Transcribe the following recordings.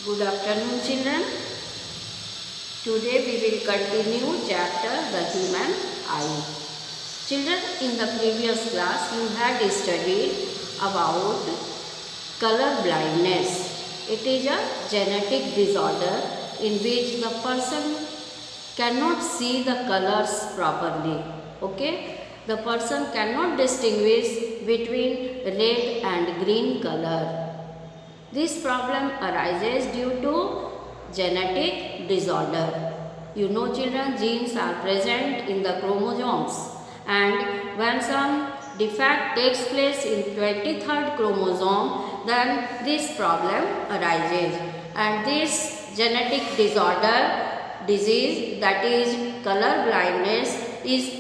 Good afternoon, children. Today we will continue chapter The Human Eye. Children, in the previous class you had studied about color blindness. It is a genetic disorder in which the person cannot see the colors properly. Okay? The person cannot distinguish between red and green color. This problem arises due to genetic disorder. You know, children, genes are present in the chromosomes, and when some defect takes place in 23rd chromosome, then this problem arises, and this genetic disease, that is color blindness, is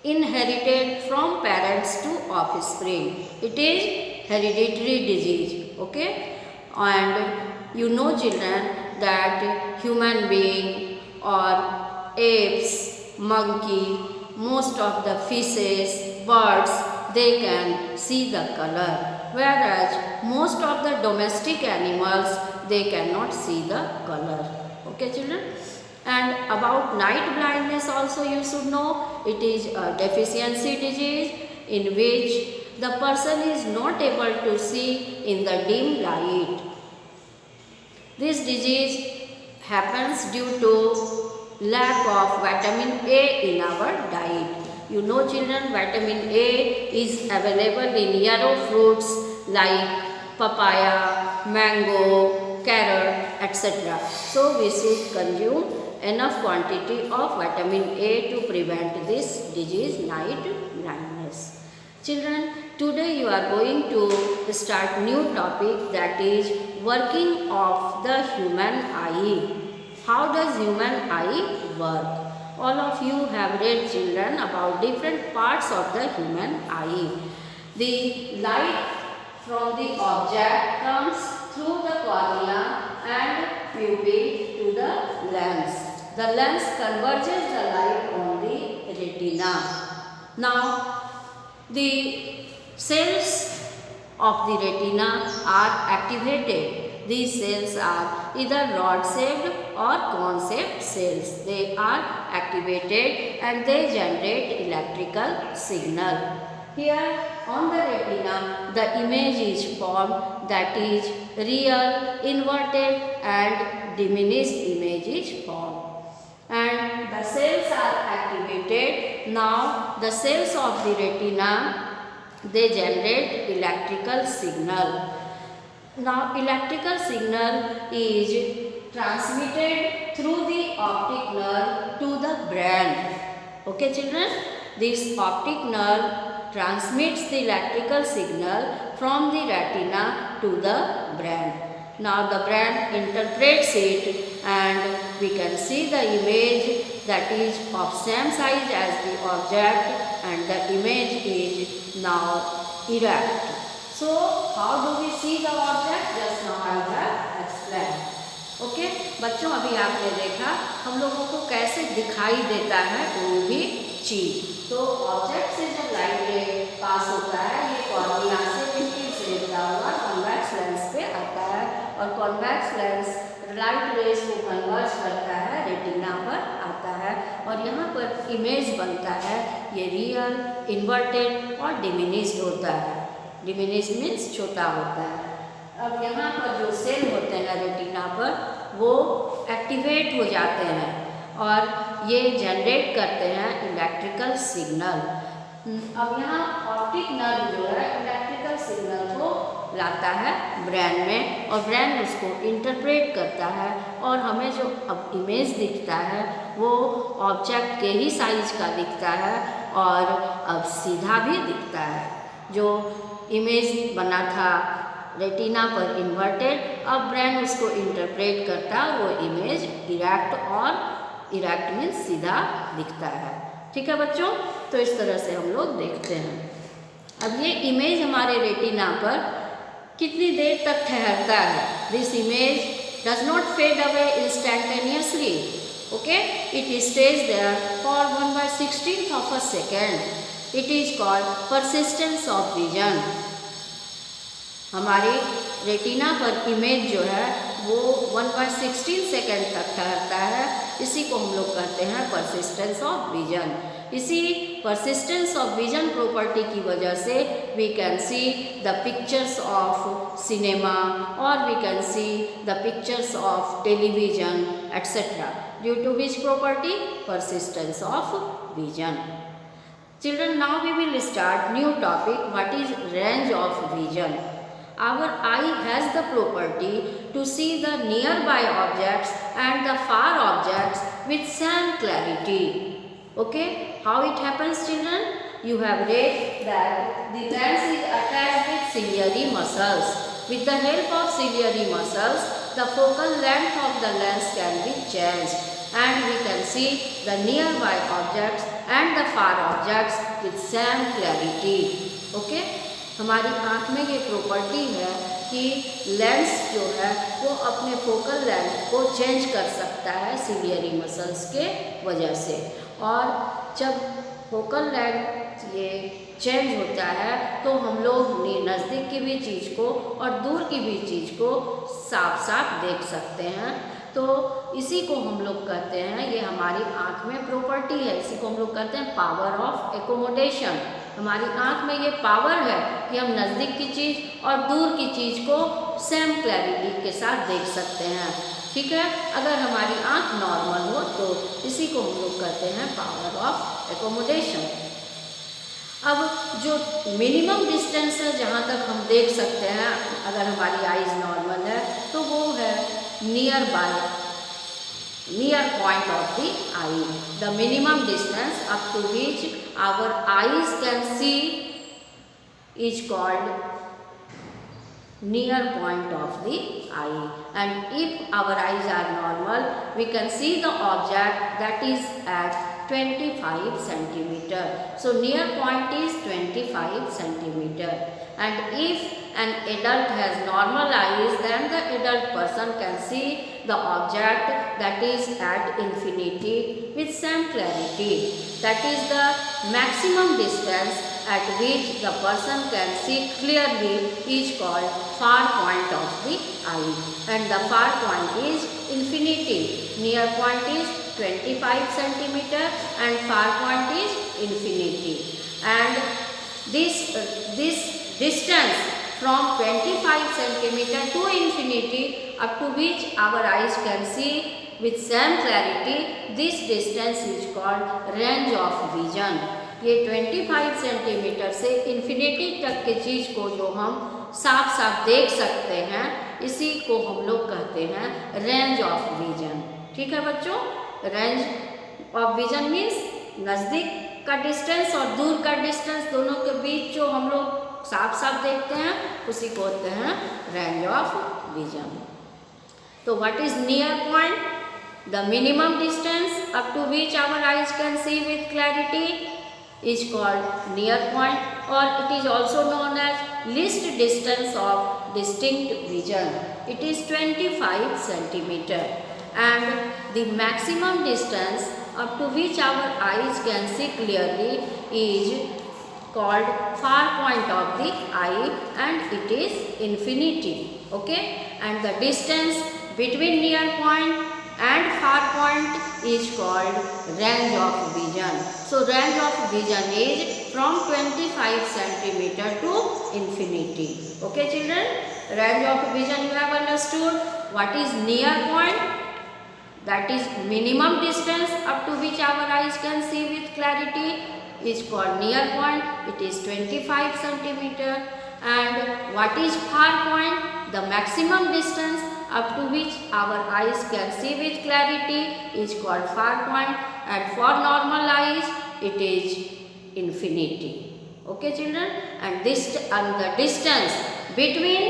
inherited from parents to offspring. It is hereditary disease. Okay? And you know, children, that human being or apes, monkey, most of the fishes, birds, they can see the color, whereas most of the domestic animals, they cannot see the color. Okay, children? And about night blindness also you should know, it is a deficiency disease in which the person is not able to see in the dim light. This disease happens due to lack of vitamin A in our diet. You know, children, vitamin A is available in yellow fruits like papaya, mango, carrot, etc. So we should consume enough quantity of vitamin A to prevent this disease, night blindness. Children, today you are going to start new topic, that is working of the human eye. How does human eye work? All of you have read, children, about different parts of the human eye. The light from the object comes through the cornea and pupil to the lens. The lens converges the light on the retina. Now, the cells of the retina are activated. These cells are either rod-shaped or cone-shaped cells. They are activated and they generate electrical signal. Here on the retina, the image is formed, that is real, inverted and diminished image is formed. And the cells are activated. Now the cells of the retina, they generate electrical signal. Now electrical signal is transmitted through the optic nerve to the brain. Okay, children? This optic nerve transmits the electrical signal from the retina to the brain. Now the brain interprets it and we can see the image that is of same size as the object, and the image is now erect. So how do we see the object? Just now I have explained. Okay बच्चों, अभी आपने देखा हम लोगों को कैसे दिखाई देता है कोई भी चीज। तो ऑब्जेक्ट से जब लाइट रे पास होता है, ये कॉर्निया से बिल्कुल से जुड़ा हुआ कॉन्वेक्स लेंस पे आता है, और कॉन्वेक्स लेंस लाइट रेज को कन्वर्ज करता है, रेटिना पर आता है, और यहाँ पर इमेज बनता है। ये रियल, इन्वर्टेड और डिमिनिश्ड होता है। डिमिनिश्ड मीन्स छोटा होता है। अब यहाँ पर जो सेल होते हैं रेटिना पर, वो एक्टिवेट हो जाते हैं और ये जनरेट करते हैं इलेक्ट्रिकल सिग्नल। अब यहाँ ऑप्टिक नर्व जो है इलेक्ट्रिकल सिग्नल को लाता है ब्रेन में, और ब्रेन उसको इंटरप्रेट करता है, और हमें जो अब इमेज दिखता है वो ऑब्जेक्ट के ही साइज का दिखता है, और अब सीधा भी दिखता है। जो इमेज बना था रेटिना पर इन्वर्टेड, अब ब्रेन उसको इंटरप्रेट करता है, वो इमेज इरेक्ट, और इरेक्ट मीन्स सीधा दिखता है। ठीक है बच्चों? तो इस तरह से हम लोग देखते हैं। अब ये इमेज हमारे रेटिना पर कितनी देर तक ठहरता है? This image does not fade away instantaneously. Okay, it stays there for 1/16 of a second. It is called persistence of vision. हमारी रेटिना पर इमेज जो है वो 1/16 सेकेंड तक ठहरता है। इसी को हम लोग कहते हैं परसिस्टेंस ऑफ विजन। इसी परसिस्टेंस ऑफ विजन प्रॉपर्टी की वजह से we can see the pictures of cinema और we can see the pictures of television etcetera due to which property persistence of vision. Children, now we will start new topic. What is range of vision? Our eye has the property to see the nearby objects and the far objects with same clarity. Okay, how it happens, children? You have read that the lens is attached with ciliary muscles. With the help of ciliary muscles, the focal length of the lens can be changed and we can see the nearby objects and the far objects with same clarity. Okay? हमारी आँख में ये property है कि lens जो है वो अपने फोकल लेंथ को चेंज कर सकता है सिलियरी मसल्स के वजह से, और जब फोकल लेंथ ये चेंज होता है तो हम लोग नज़दीक की भी चीज़ को और दूर की भी चीज़ को साफ साफ देख सकते हैं। तो इसी को हम लोग कहते हैं, ये हमारी आँख में प्रॉपर्टी है, इसी को हम लोग कहते हैं पावर ऑफ एकोमोडेशन। हमारी आँख में ये पावर है कि हम नज़दीक की चीज़ और दूर की चीज़ को सेम क्लैरिटी के साथ देख सकते हैं। ठीक है, अगर हमारी आँख नॉर्मल हो तो इसी को हम लोग कहते हैं पावर ऑफ एकोमोडेशन। अब जो मिनिमम डिस्टेंस है जहाँ तक हम देख सकते हैं अगर हमारी आइज़ नॉर्मल है तो वो है near point of the eye. The minimum distance up to which our eyes can see is called near point of the eye. And if our eyes are normal, we can see the object that is at 25 centimeter. So near point is 25 centimeter. And if an adult has normal eyes, then the adult person can see the object that is at infinity with same clarity. That is the maximum distance at which the person can see clearly is called far point of the eye. And the far point is infinity. Near point is 25 centimeter and far point is infinity. And this distance from 25 centimeter to infinity up to which our eyes can see with same clarity, this distance is called range of vision. ये 25 centimetre से infinity तक की चीज़ को जो हम साफ साफ देख सकते हैं, इसी को हम लोग कहते हैं रेंज ऑफ विजन। ठीक है बच्चों, रेंज ऑफ विजन मीन्स नज़दीक का डिस्टेंस और दूर का डिस्टेंस दोनों के बीच जो हम लोग साफ साफ देखते हैं उसी को कहते हैं रेंज ऑफ विजन। तो what is near point? The minimum distance up to which our eyes can see with clarity is called near point, or it is also known as least distance of distinct vision. It is 25 centimeter, and the maximum distance up to which our eyes can see clearly is called far point of the eye, and it is infinity. Okay, and the distance between near point and far point is called range of vision. So range of vision is from 25 centimeter to infinity. Okay children, range of vision you have understood. What is near point? That is minimum distance up to which our eyes can see with clarity is called near point. It is 25 centimeter. And what is far point? The maximum distance up to which our eyes can see with clarity is called far point, and for normal eyes it is infinity. Okay children, and the distance between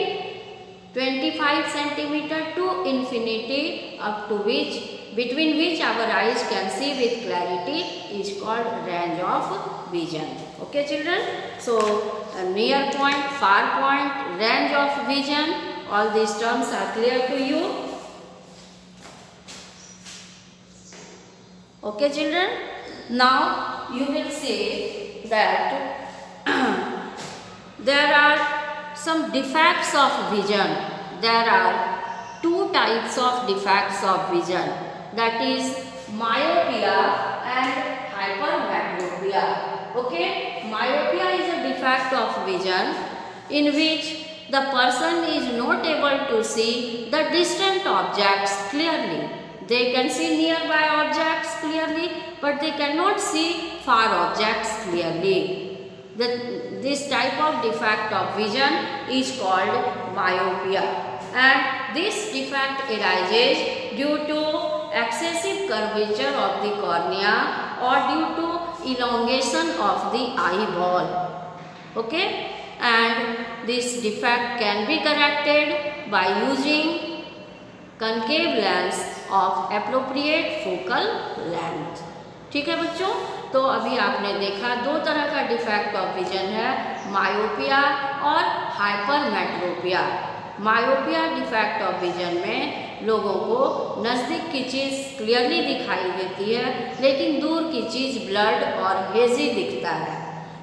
25 centimeter to infinity up to which between which our eyes can see with clarity is called range of vision. Okay children, so near point, far point, range of vision, all these terms are clear to you. Okay children, now you will say that there are some defects of vision. There are two types of defects of vision, that is myopia and hypermetropia. Okay, myopia is a defect of vision in which the person is not able to see the distant objects clearly. They can see nearby objects clearly, but they cannot see far objects clearly. This type of defect of vision is called myopia, and this defect arises due to excessive curvature of the cornea or due to elongation of the eyeball. Okay, and this defect can be corrected by using concave lens of appropriate focal length. ठीक है बच्चों, तो अभी आपने देखा दो तरह का डिफेक्ट ऑफ विजन है, मायोपिया और hypermetropia. Myopia defect of vision में लोगों को नज़दीक की चीज़ क्लियरली दिखाई देती है, लेकिन दूर की चीज़ ब्लर्ड और हेजी दिखता है।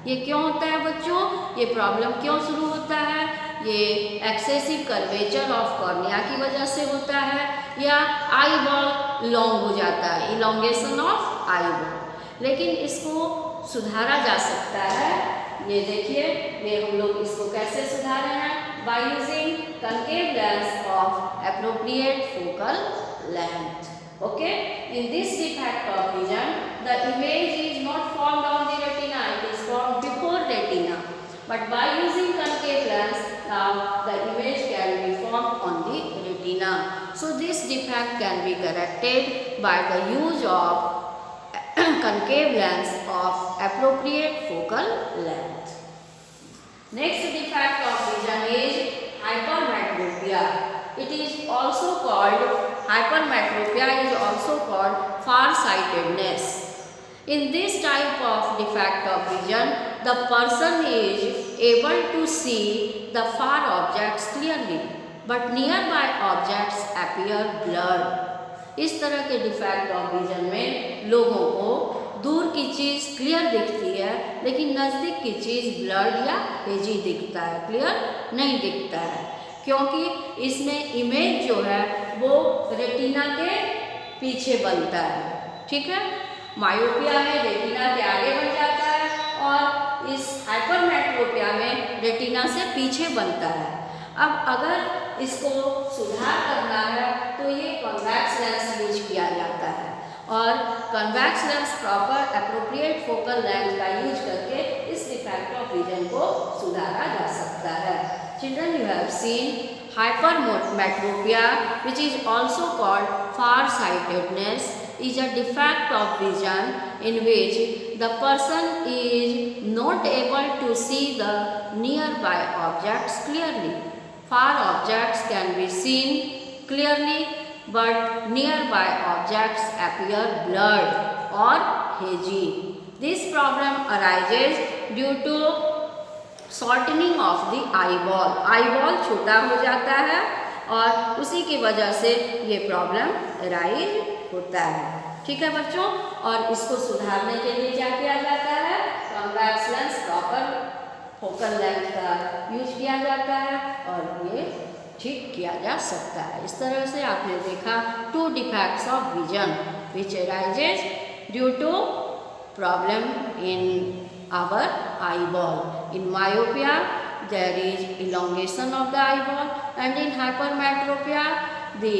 ये क्यों होता है बच्चों? ये प्रॉब्लम क्यों शुरू होता है? ये एक्सेसिव कर्वेचर ऑफ कॉर्निया की वजह से होता है, या आई बॉल लॉन्ग हो जाता है, इलोंगेशन ऑफ आई बॉल। लेकिन इसको सुधारा जा सकता है। ये देखिए, ये हम लोग इसको कैसे सुधारे हैं? By using concave lens of appropriate focal length. Okay, in this defect of vision, the image is not formed on the retina, it is formed before retina. But by using concave lens, now the image can be formed on the retina. So this defect can be corrected by the use of concave lens of appropriate focal length. Next defect of vision is hypermetropia. It is also called hypermetropia is also called farsightedness. In this type of defect of vision, the person is able to see the far objects clearly, but nearby objects appear blurred. इस तरह के defect of vision में लोगों को दूर की चीज़ clear दिखती है, लेकिन नज़दीक की चीज़ ब्लर्ड या हेजी दिखता है, क्लियर नहीं दिखता है, क्योंकि इसमें इमेज जो है वो रेटिना के पीछे बनता है। ठीक है, मायोपिया में रेटिना के आगे बन जाता है और इस हाइपरमेट्रोपिया में रेटिना से पीछे बनता है। अब अगर इसको सुधार करना है तो ये कॉन्वेक्स लेंस यूज किया जाता है, और convex lens proper appropriate focal length का यूज करके इस डिफेक्ट ऑफ विजन को सुधारा जा सकता है। Children, you have seen hypermetropia, which is also called farsightedness, is a defect of vision in which the person is not able to see the nearby objects clearly. Far objects can be seen clearly, but nearby objects appear blurred or hazy. This problem arises due to shortening of the eyeball. Eyeball छोटा हो जाता है और उसी की वजह से ये प्रॉब्लम अराइज होता है। ठीक है बच्चों, और इसको सुधारने के लिए क्या किया जाता है? Convex lens proper focal length का यूज किया जाता है और ये ठीक किया जा सकता है। इस तरह से आपने देखा two defects of vision which arises due to problem in our eyeball. In myopia, there is elongation of the eyeball, and in hypermetropia, the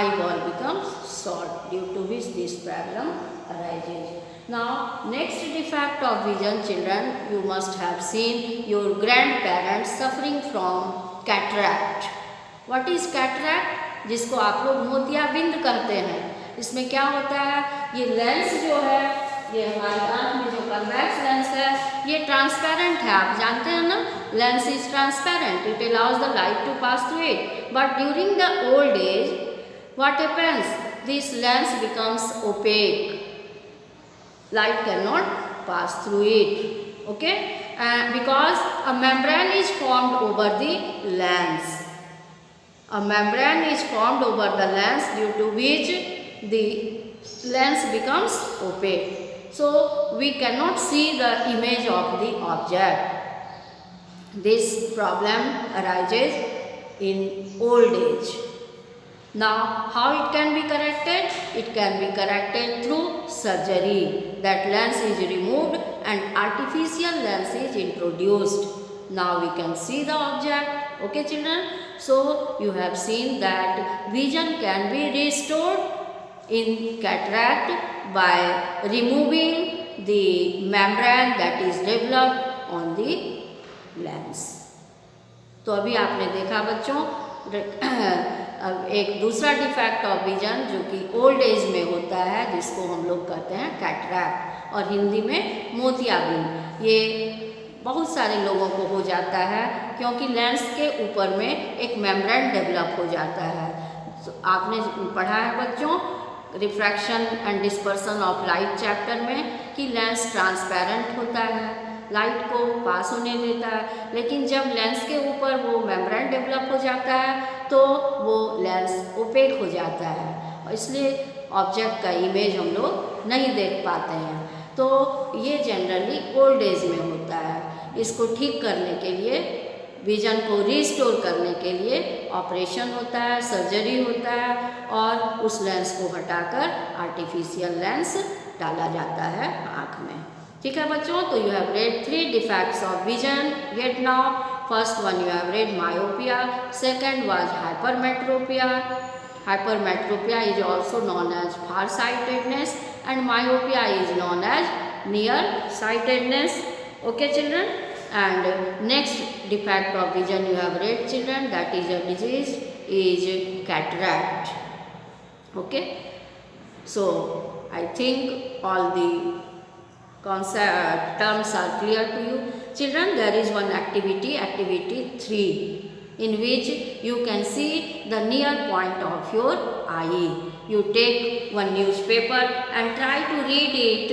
eyeball becomes short, due to which this problem arises. Now, next defect of vision, children, you must have seen your grandparents suffering from cataract. What is cataract? जिसको आप लोग मोतियाबिंद कहते हैं। इसमें क्या होता है? ये लेंस जो है, ये हमारी आँख में जो कन्वेक्स लेंस है, ये ट्रांसपेरेंट है, आप जानते हैं ना, lens is transparent, it allows the light to pass through it, but during the old age what happens? This lens becomes opaque, light cannot pass through it, okay, because a membrane is formed over the lens. A membrane is formed over the lens, due to which the lens becomes opaque. So we cannot see the image of the object. This problem arises in old age. Now, how it can be corrected? It can be corrected through surgery. That lens is removed and artificial lens is introduced. Now we can see the object. Okay children? So you have seen that vision can be restored in cataract by removing the membrane that is developed on the lens. तो अभी आपने देखा बच्चों अब एक दूसरा defect of vision जो कि ओल्ड एज में होता है, जिसको हम लोग कहते हैं कैटरैक्ट और हिंदी में मोतियाबिंद। ये बहुत सारे लोगों को हो जाता है क्योंकि लेंस के ऊपर में एक मेम्ब्रेन डेवलप हो जाता है। तो आपने पढ़ा है बच्चों refraction and dispersion of light chapter में कि लेंस ट्रांसपेरेंट होता है, लाइट को पास होने देता है, लेकिन जब लेंस के ऊपर वो मेम्ब्रेन डेवलप हो जाता है तो वो लेंस ओपेक हो जाता है और इसलिए ऑब्जेक्ट का इमेज हम लोग नहीं देख पाते हैं। तो ये जनरली ओल्ड एज में होता है। इसको ठीक करने के लिए, विजन को रिस्टोर करने के लिए ऑपरेशन होता है, सर्जरी होता है और उस लेंस को हटाकर आर्टिफिशियल लेंस डाला जाता है आँख में। ठीक है बच्चों, तो you have read 3 defects of vision. Get now first one you have read myopia, second was hypermetropia. Hypermetropia is also known as farsightedness and myopia is known as nearsightedness. Okay children, and next defect of vision you have read children, that is a disease is cataract. Okay, so I think all the terms are clear to you children. There is one activity 3, in which you can see the near point of your eye. You take one newspaper and try to read it.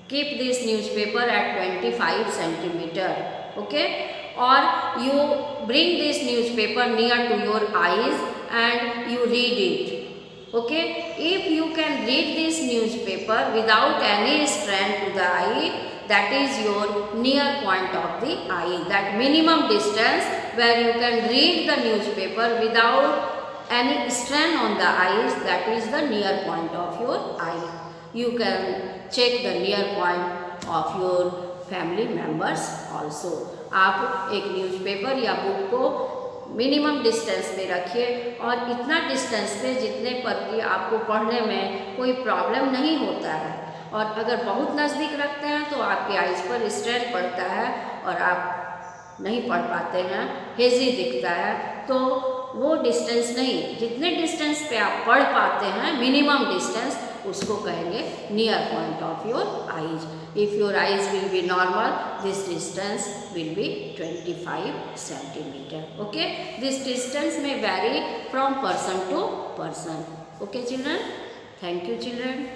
Keep this newspaper at 25 centimeter. Okay, or you bring this newspaper near to your eyes and you read it. Okay, if you can read this newspaper without any strain to the eye, that is your near point of the eye. That minimum distance where you can read the newspaper without any strain on the eyes, that is the near point of your eye. You can check the near point of your family members also. आप एक newspaper या book को minimum distance पे रखिए और इतना distance पे जितने पर कि आपको पढ़ने में कोई प्रॉब्लम नहीं होता है। और अगर बहुत नज़दीक रखते हैं तो आपके आइज़ पर स्ट्रेन पड़ता है और आप नहीं पढ़ पाते हैं, हेजी दिखता है। तो वो डिस्टेंस नहीं, जितने डिस्टेंस पे आप पढ़ पाते हैं मिनिमम डिस्टेंस, उसको कहेंगे near point of your eyes. If your eyes will be normal, this distance will be 25 centimeter. Okay, this distance may vary from person to person. Okay children, thank you children.